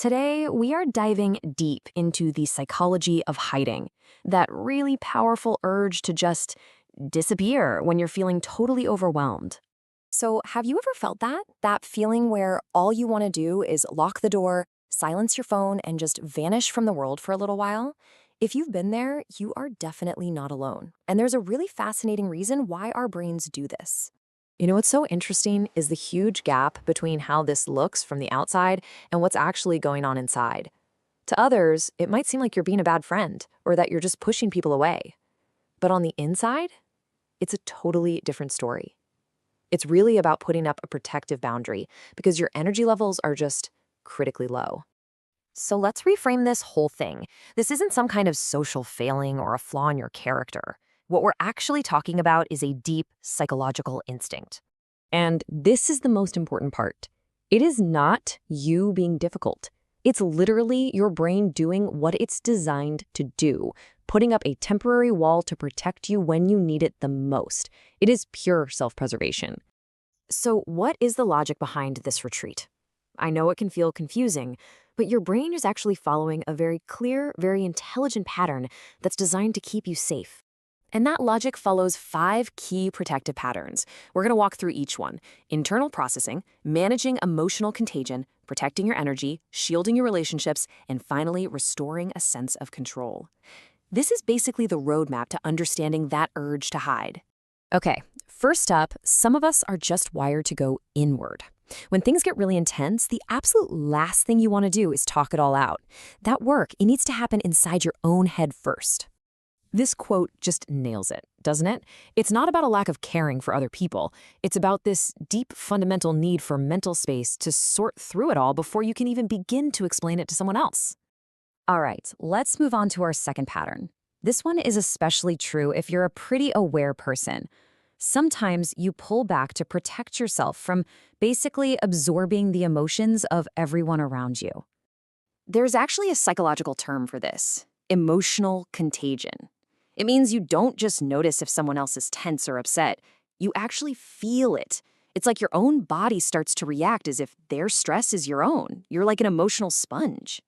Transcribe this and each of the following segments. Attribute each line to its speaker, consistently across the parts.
Speaker 1: Today, we are diving deep into the psychology of hiding, that really powerful urge to just disappear when you're feeling totally overwhelmed. So, have you ever felt that? That feeling where all you want to do is lock the door, silence your phone, and just vanish from the world for a little while? If you've been there, you are definitely not alone. And there's a really fascinating reason why our brains do this. What's so interesting is the huge gap between how this looks from the outside and what's actually going on inside. To others, it might seem like you're being a bad friend or that you're just pushing people away. But on the inside, it's a totally different story. It's really about putting up a protective boundary because your energy levels are just critically low. So let's reframe this whole thing. This isn't some kind of social failing or a flaw in your character. What we're actually talking about is a deep psychological instinct. And this is the most important part. It is not you being difficult. It's literally your brain doing what it's designed to do, putting up a temporary wall to protect you when you need it the most. It is pure self-preservation. So what is the logic behind this retreat? I know it can feel confusing, but your brain is actually following a very clear, very intelligent pattern that's designed to keep you safe. And that logic follows 5 key protective patterns. We're going to walk through each one: internal processing, managing emotional contagion, protecting your energy, shielding your relationships, and finally restoring a sense of control. This is basically the roadmap to understanding that urge to hide. Okay, first up, some of us are just wired to go inward. When things get really intense, the absolute last thing you want to do is talk it all out. That work, it needs to happen inside your own head first. This quote just nails it, doesn't it? It's not about a lack of caring for other people. It's about this deep fundamental need for mental space to sort through it all before you can even begin to explain it to someone else. All right, let's move on to our second pattern. This one is especially true if you're a pretty aware person. Sometimes you pull back to protect yourself from basically absorbing the emotions of everyone around you. There's actually a psychological term for this: emotional contagion. It means you don't just notice if someone else is tense or upset. You actually feel it. It's like your own body starts to react as if their stress is your own. You're like an emotional sponge.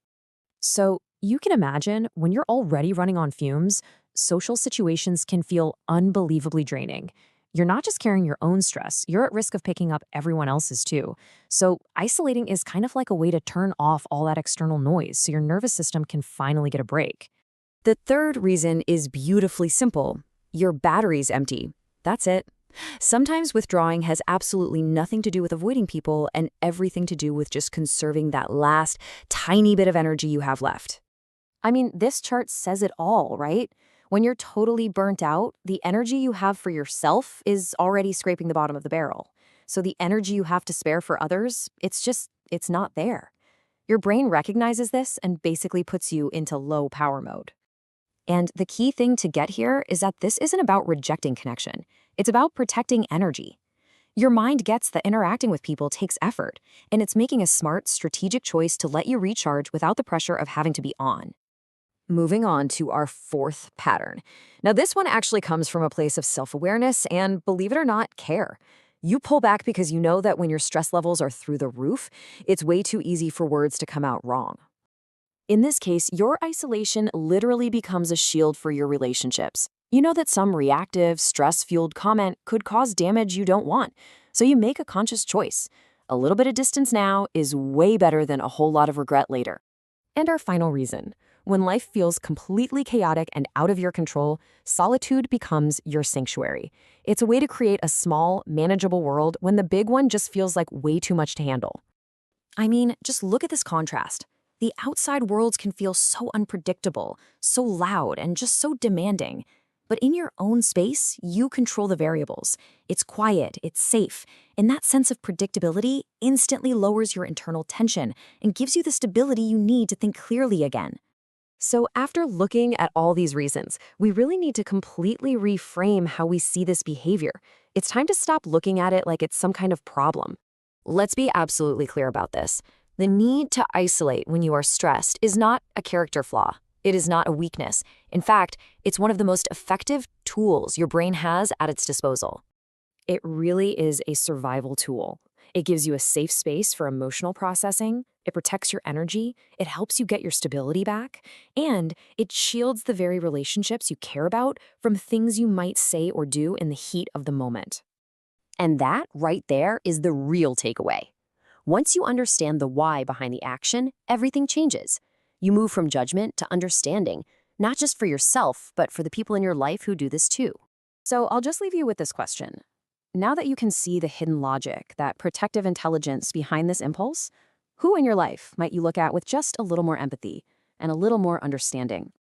Speaker 1: So you can imagine when you're already running on fumes, social situations can feel unbelievably draining. You're not just carrying your own stress, you're at risk of picking up everyone else's too. So isolating is kind of like a way to turn off all that external noise so your nervous system can finally get a break. The third reason is beautifully simple. Your battery's empty. That's it. Sometimes withdrawing has absolutely nothing to do with avoiding people and everything to do with just conserving that last tiny bit of energy you have left. I mean, this chart says it all, right? When you're totally burnt out, the energy you have for yourself is already scraping the bottom of the barrel. So the energy you have to spare for others, it's not there. Your brain recognizes this and basically puts you into low power mode. And the key thing to get here is that this isn't about rejecting connection. It's about protecting energy. Your mind gets that interacting with people takes effort, and it's making a smart, strategic choice to let you recharge without the pressure of having to be on. Moving on to our fourth pattern. Now, this one actually comes from a place of self-awareness and, believe it or not, care. You pull back because you know that when your stress levels are through the roof, it's way too easy for words to come out wrong. In this case, your isolation literally becomes a shield for your relationships. You know that some reactive, stress-fueled comment could cause damage you don't want, so you make a conscious choice. A little bit of distance now is way better than a whole lot of regret later. And our final reason: when life feels completely chaotic and out of your control, solitude becomes your sanctuary. It's a way to create a small, manageable world when the big one just feels like way too much to handle. I mean, just look at this contrast. The outside worlds can feel so unpredictable, so loud, and just so demanding. But in your own space, you control the variables. It's quiet, it's safe, and that sense of predictability instantly lowers your internal tension and gives you the stability you need to think clearly again. So after looking at all these reasons, we really need to completely reframe how we see this behavior. It's time to stop looking at it like it's some kind of problem. Let's be absolutely clear about this. The need to isolate when you are stressed is not a character flaw. It is not a weakness. In fact, it's one of the most effective tools your brain has at its disposal. It really is a survival tool. It gives you a safe space for emotional processing, It protects your energy, it helps you get your stability back, and it shields the very relationships you care about from things you might say or do in the heat of the moment. And that, right there, is the real takeaway. Once you understand the why behind the action, everything changes. You move from judgment to understanding, not just for yourself, but for the people in your life who do this too. So I'll just leave you with this question. Now that you can see the hidden logic, that protective intelligence behind this impulse, who in your life might you look at with just a little more empathy and a little more understanding?